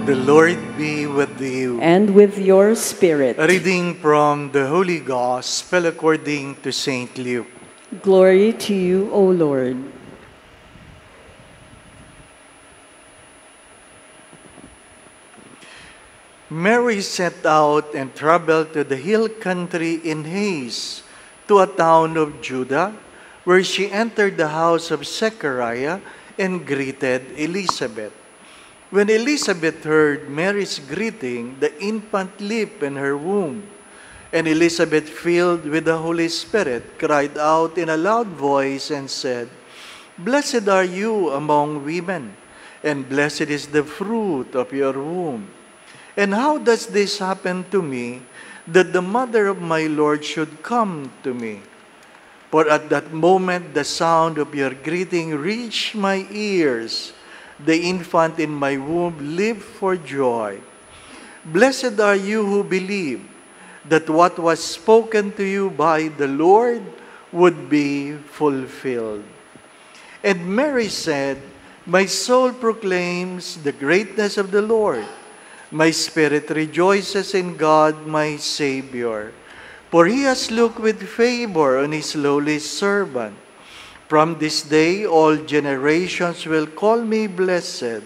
The Lord be with you. And with your spirit. A reading from the Holy Gospel according to St. Luke. Glory to you, O Lord. Mary set out and traveled to the hill country in haste to a town of Judah, where she entered the house of Zechariah and greeted Elizabeth. When Elizabeth heard Mary's greeting, the infant leaped in her womb, and Elizabeth, filled with the Holy Spirit, cried out in a loud voice and said, "Blessed are you among women, and blessed is the fruit of your womb. And how does this happen to me, that the mother of my Lord should come to me? For at that moment the sound of your greeting reached my ears. The infant in my womb leaped for joy. Blessed are you who believe that what was spoken to you by the Lord would be fulfilled." And Mary said, "My soul proclaims the greatness of the Lord. My spirit rejoices in God my Savior, for He has looked with favor on His lowly servant. From this day all generations will call me blessed.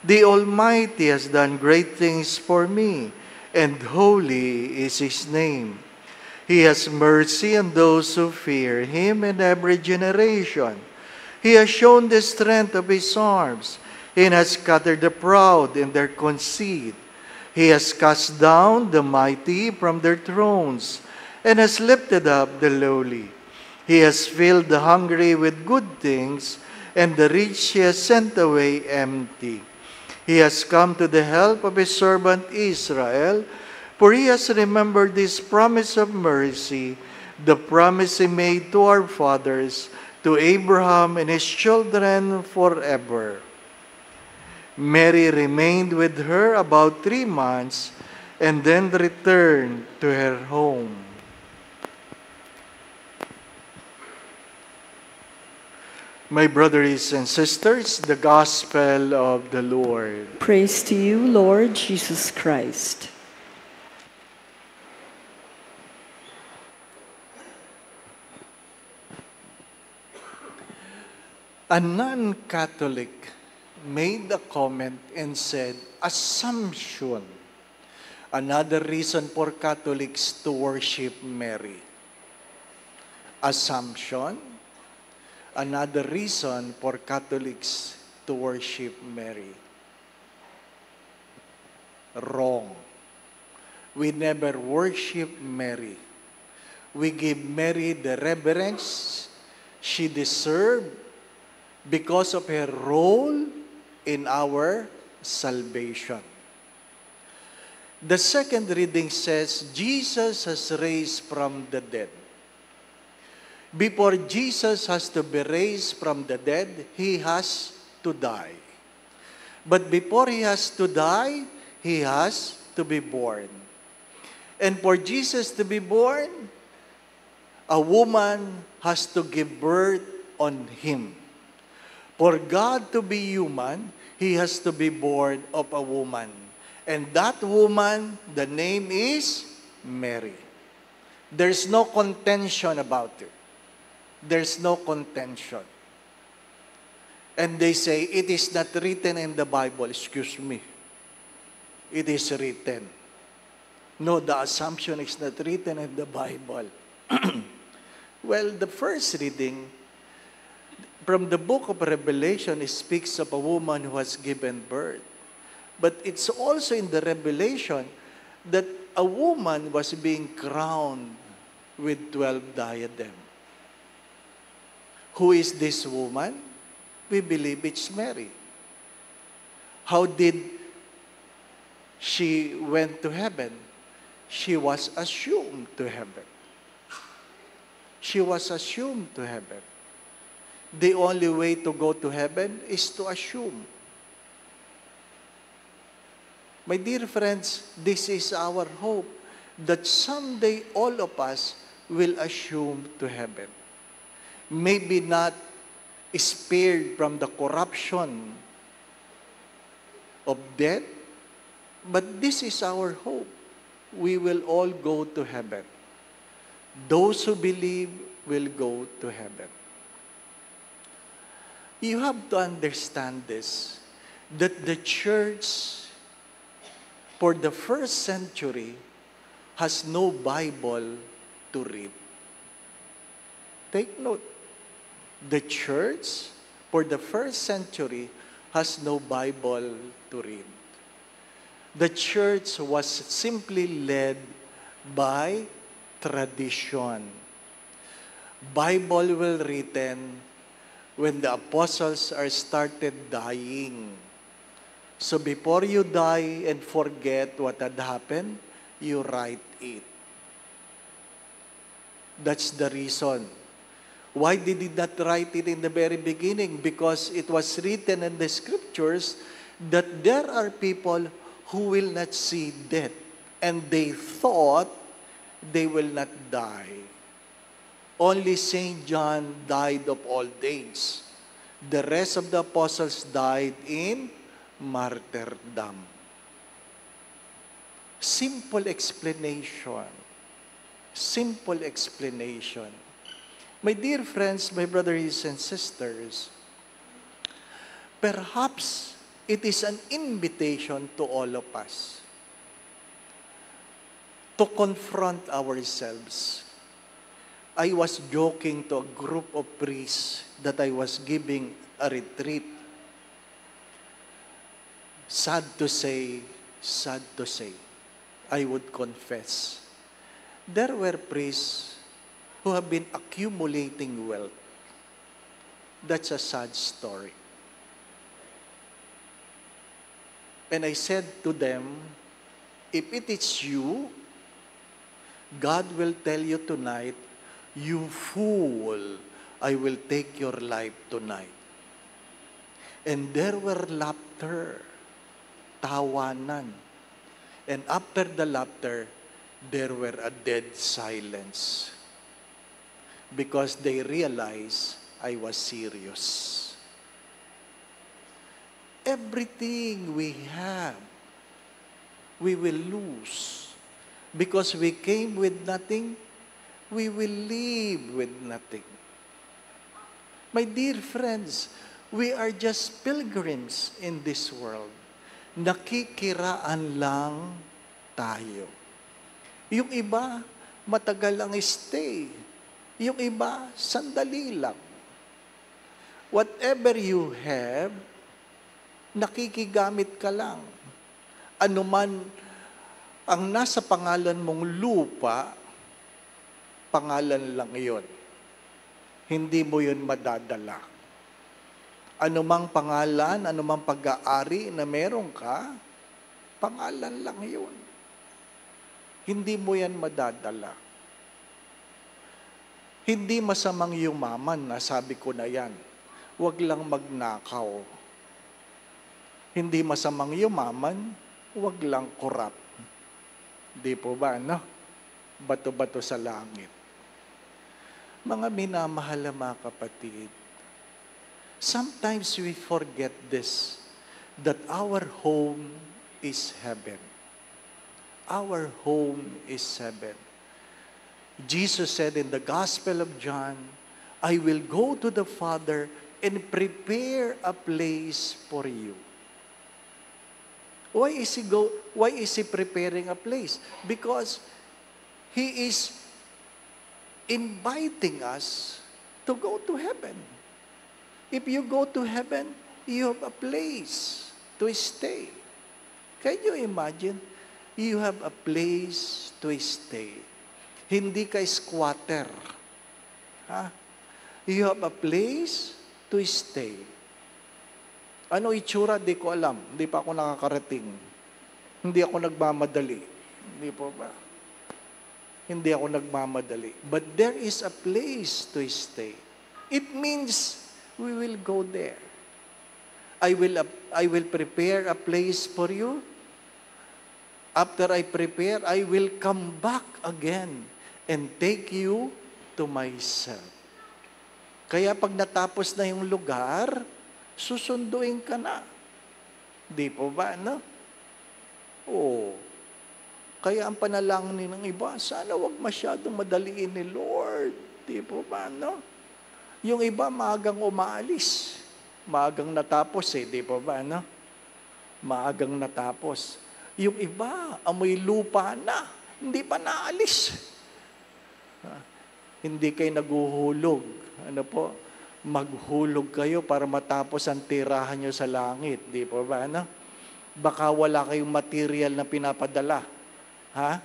The Almighty has done great things for me, and holy is His name. He has mercy on those who fear Him in every generation. He has shown the strength of His arms, and has scattered the proud in their conceit. He has cast down the mighty from their thrones, and has lifted up the lowly. He has filled the hungry with good things, and the rich He has sent away empty. He has come to the help of His servant Israel, for He has remembered His promise of mercy, the promise He made to our fathers, to Abraham and his children forever." Mary remained with her about 3 months and then returned to her home. My brothers and sisters, the Gospel of the Lord. Praise to you, Lord Jesus Christ. A non-Catholic made a comment and said, "Assumption, another reason for Catholics to worship Mary." Assumption, another reason for Catholics to worship Mary. Wrong. We never worship Mary. We give Mary the reverence she deserved because of her role in our salvation. The second reading says, Jesus has raised from the dead. Before Jesus has to be raised from the dead, He has to die. But before He has to die, He has to be born. And for Jesus to be born, a woman has to give birth on Him. For God to be human, He has to be born of a woman. And that woman, the name is Mary. There's no contention about it. There's no contention. And they say, it is not written in the Bible. Excuse me. It is written. No, the assumption is not written in the Bible. Well, the first reading from the book of Revelation, it speaks of a woman who has given birth. But it's also in the Revelation that a woman was being crowned with 12 diadems. Who is this woman? We believe it's Mary. How did she went to heaven? She was assumed to heaven. She was assumed to heaven. The only way to go to heaven is to assume. My dear friends, this is our hope that someday all of us will assume to heaven. Maybe not spared from the corruption of death, But this is our hope. We will all go to heaven. Those who believe will go to heaven. You have to understand this, that the church for the first century has no Bible to read. Take note. The church for the first century has no Bible to read. The church was simply led by tradition. Bible were written when the apostles are started dying. So before you die and forget what had happened, you write it. That's the reason. Why did he not write it in the very beginning? Because it was written in the scriptures that there are people who will not see death, and they thought they will not die. Only St. John died of old age. The rest of the apostles died in martyrdom. Simple explanation. Simple explanation. My dear friends, my brothers and sisters, perhaps it is an invitation to all of us to confront ourselves. I was joking to a group of priests that I was giving a retreat. Sad to say, I would confess, there were priests who have been accumulating wealth. That's a sad story. And I said to them, if it is you, God will tell you tonight, you fool, I will take your life tonight. And there were laughter, tawanan. And after the laughter, there were a dead silence. Because they realized I was serious. Everything we have, we will lose. Because we came with nothing, we will leave with nothing. My dear friends, we are just pilgrims in this world. Nakikiraan lang tayo. Yung iba, matagal ang stay. Yung iba, sandali lang. Whatever you have, nakikigamit ka lang. Ano man ang nasa pangalan mong lupa, pangalan lang yon. Hindi mo yun madadala. Ano mang pangalan, ano mang pag-aari na meron ka, pangalan lang yun. Hindi mo yan madadala. Hindi masamang yumaman, nasabi ko na yan. Huwag lang magnakaw. Hindi masamang yumaman, huwag lang korap. Di po ba, no? Bato-bato sa langit. Mga minamahal na mga kapatid, sometimes we forget this, that our home is heaven. Our home is heaven. Jesus said in the Gospel of John, I will go to the Father and prepare a place for you. Why is he preparing a place? Because he is inviting us to go to heaven. If you go to heaven, you have a place to stay. Can you imagine? You have a place to stay. Hindi ka squatter. Ha? You have a place to stay. Ano itsura? Di ko alam. Hindi pa ako nakakarating. Hindi ako nagmamadali. Hindi po ba? Hindi ako nagmamadali. But there is a place to stay. It means we will go there. I will prepare a place for you. After I prepare, I will come back again and take you to myself. Kaya pag natapos na yung lugar, susunduin ka na. Di po ba, no? Kaya ang panalangin ng iba, sana wag masyadong madaliin ni Lord. Di po ba, no? Yung iba, maagang umaalis. Maagang natapos di po ba, no? Maagang natapos. Yung iba, amoy lupa na. Hindi pa naalis. Hindi kayo naguhulog. Ano po? Maghulog kayo para matapos ang tirahan nyo sa langit. Di po ba, no? Baka wala kayong material na pinapadala. Ha?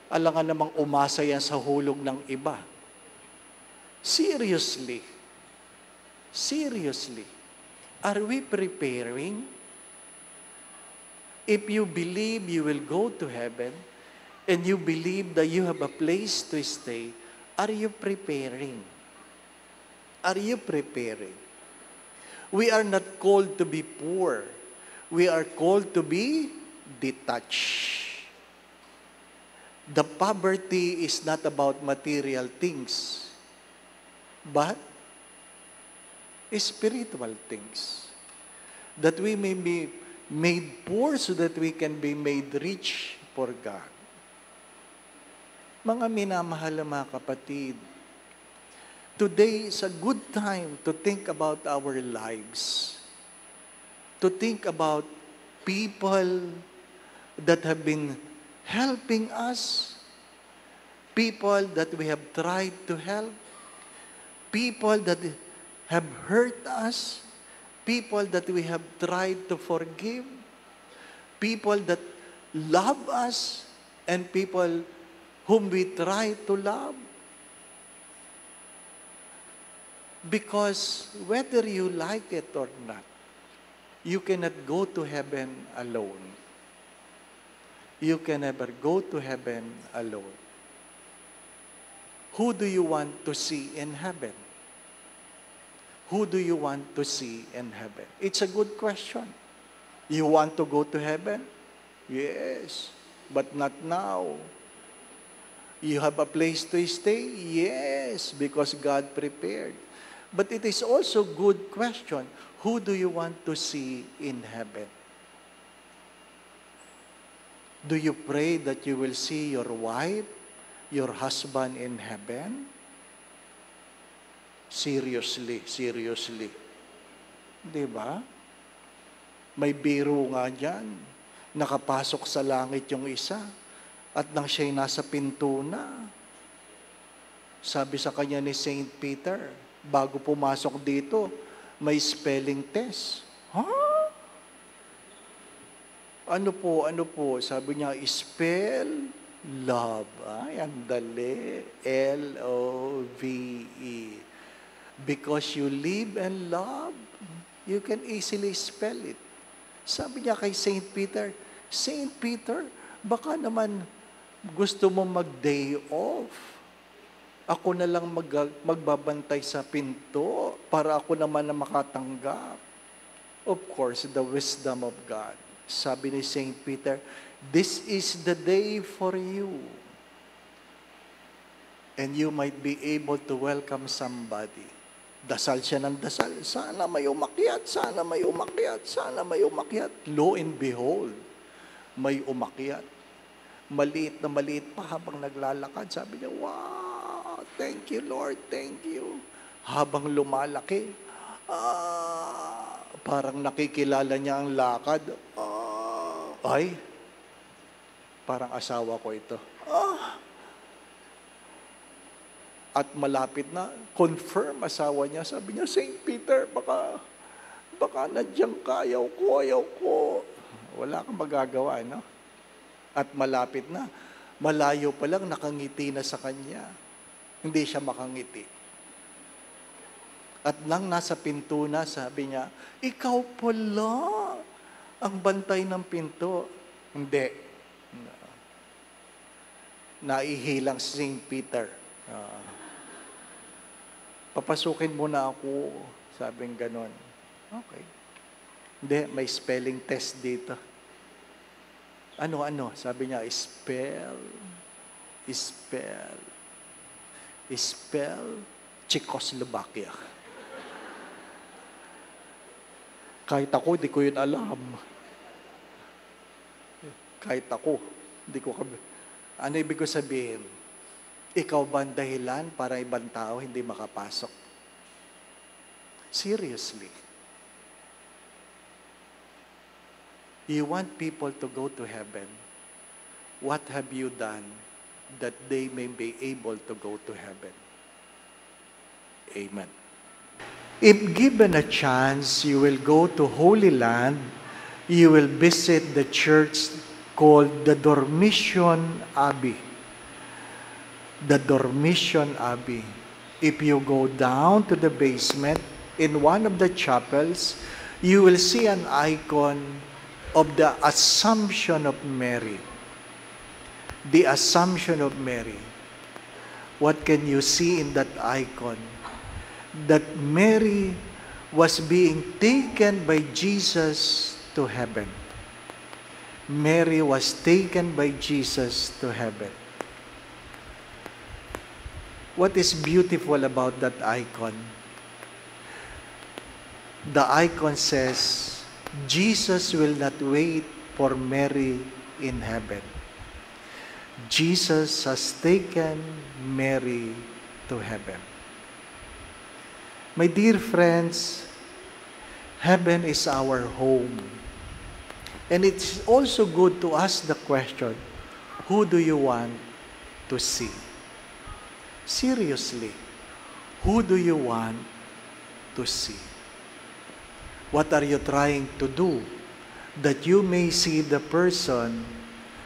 Alangan namang umasa yan sa hulog ng iba. Seriously. Seriously. Are we preparing? If you believe you will go to heaven, and you believe that you have a place to stay, are you preparing? Are you preparing? We are not called to be poor. We are called to be detached. The poverty is not about material things, but spiritual things. That we may be made poor so that we can be made rich for God. Mga minamahal na mga kapatid, today is a good time to think about our lives. To think about people that have been helping us, people that we have tried to help, people that have hurt us, people that we have tried to forgive, people that love us, and people whom we try to love. Because whether you like it or not, you cannot go to heaven alone. You can never go to heaven alone. Who do you want to see in heaven? Who do you want to see in heaven? It's a good question. You want to go to heaven? Yes, but not now. You have a place to stay? Yes, because God prepared. But it is also a good question. Who do you want to see in heaven? Do you pray that you will see your wife, your husband in heaven? Seriously, seriously. Diba? May biro nga dyan. Nakapasok sa langit yung isa. At nang siya'y nasa pinto na, sabi sa kanya ni Saint Peter, bago pumasok dito, may spelling test. Huh? Ano po? Sabi niya, spell love. Ay, ang dali. L-O-V-E. Because you live and love, you can easily spell it. Sabi niya kay Saint Peter, baka naman gusto mo mag-day off. Ako na lang magbabantay sa pinto para ako naman na makatanggap. Of course, the wisdom of God. Sabi ni Saint Peter, this is the day for you. And you might be able to welcome somebody. Dasal siya ng dasal. Sana may umakyat, sana may umakyat, sana may umakyat. Lo and behold, may umakyat. Maliit na maliit pa habang naglalakad. Sabi niya, wow, thank you Lord, thank you. Habang lumalaki, parang nakikilala niya ang lakad. Ay, parang asawa ko ito. At malapit na, confirm asawa niya. Sabi niya, Saint Peter, baka nandiyan ka, ayaw ko. Wala kang magagawa, no? At malapit na, malayo pa lang, nakangiti na sa kanya. Hindi siya makangiti. At nang nasa pinto na, sabi niya, ikaw pala ang bantay ng pinto. Hindi. Naihilang si Saint Peter. Papasukin mo na ako, sabing ganon. Okay. Hindi, may spelling test dito. Ano? Sabi niya, spell Czechoslovakia. Kahit ako, di ko yun alam. Kahit ako. Hindi ko ano ibig ko sabihin? Ikaw ba ang dahilan para ibang tao hindi makapasok? Seriously. You want people to go to heaven. What have you done that they may be able to go to heaven? Amen. If given a chance, you will go to Holy Land, you will visit the church called the Dormition Abbey. The Dormition Abbey. If you go down to the basement, in one of the chapels, you will see an icon of the Assumption of Mary. The Assumption of Mary. What can you see in that icon? That Mary was being taken by Jesus to heaven. Mary was taken by Jesus to heaven. What is beautiful about that icon? The icon says, Jesus will not wait for Mary in heaven. Jesus has taken Mary to heaven. My dear friends, heaven is our home. And it's also good to ask the question, who do you want to see? Seriously, who do you want to see? What are you trying to do that you may see the person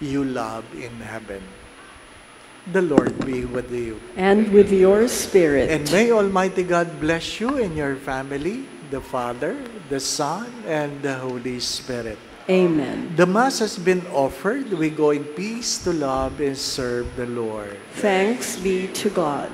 you love in heaven? The Lord be with you. And with your spirit. And may Almighty God bless you and your family, the Father, the Son, and the Holy Spirit. Amen. The Mass has been offered. We go in peace to love and serve the Lord. Thanks be to God.